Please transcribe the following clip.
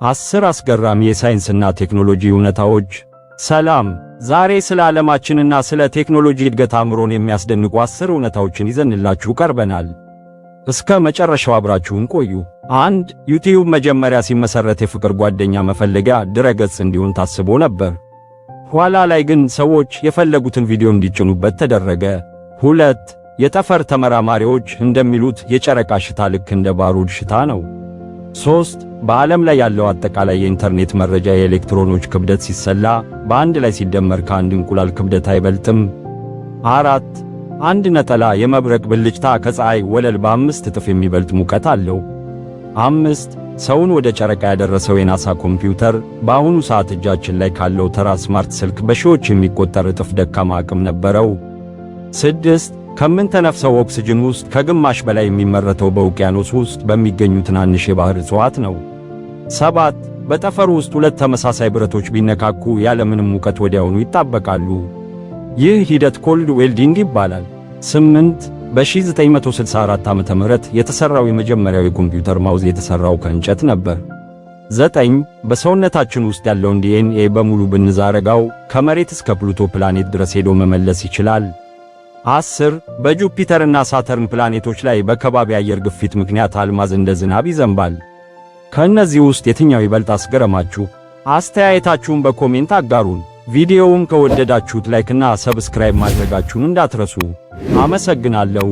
10 አስገራሚ የሳይንስና ቴክኖሎጂ እውነታዎች። ሰላም፣ ዛሬ ስለ ዓለማችንና ስለ ቴክኖሎጂ እድገት አእምሮን የሚያስደንቁ 10 እውነታዎችን ይዘንላችሁ ቀርበናል። እስከ መጨረሻው አብራችሁን ቆዩ። 1. ዩቲዩብ መጀመሪያ ሲመሰረት የፍቅር ጓደኛ መፈለጊያ ድረገጽ እንዲሆን ታስቦ ነበር። ኋላ ላይ ግን ሰዎች የፈለጉትን ቪዲዮ እንዲጭኑበት ተደረገ። 2. የጠፈር ተመራማሪዎች እንደሚሉት የጨረቃ ሽታ ልክ እንደ ባሩድ ሽታ ነው። 3. በዓለም ላይ ያለው አጠቃላይ የኢንተርኔት መረጃ የኤሌክትሮኖች ክብደት ሲሰላ በአንድ ላይ ሲደመር ከአንድ እንቁላል ክብደት አይበልጥም። 4. አንድ ነጠላ የመብረቅ ብልጭታ ከፀሐይ ወለል በ5 እጥፍ የሚበልጥ ሙቀት አለው። 5. ሰውን ወደ ጨረቃ ያደረሰው የናሳ ኮምፒውተር በአሁኑ ሰዓት እጃችን ላይ ካለው ተራ ስማርት ስልክ በሺዎች የሚቆጠር እጥፍ ደካማ አቅም ነበረው። 6. ከምንተነፍሰው ኦክስጅን ውስጥ ከግማሽ በላይ የሚመረተው በውቅያኖስ ውስጥ በሚገኙ ትናንሽ የባህር እጽዋት ነው። 7. በጠፈር ውስጥ 2 ተመሳሳይ ብረቶች ቢነካኩ ያለምንም ሙቀት ወዲያውኑ ይጣበቃሉ። ይህ ሂደት ኮልድ ዌልዲንግ ይባላል። 8. በ1964 ዓ.ም የተሰራው የመጀመሪያው የኮምፒውተር ማውዝ የተሰራው ከእንጨት ነበር። 9. በሰውነታችን ውስጥ ያለውን ዲኤንኤ በሙሉ ብንዛረጋው ከመሬት እስከ ፕሉቶ ፕላኔት ድረስ ሄዶ መመለስ ይችላል። 10. በጁፒተርና ሳተርን ፕላኔቶች ላይ በከባቢ አየር ግፊት ምክንያት አልማዝ እንደ ዝናብ ይዘንባል። ከእነዚህ ውስጥ የትኛው ይበልጥ አስገረማችሁ? አስተያየታችሁን በኮሜንት አጋሩን። ቪዲዮውን ከወደዳችሁት ላይክና ሰብስክራይብ ማድረጋችሁን እንዳትረሱ። አመሰግናለሁ።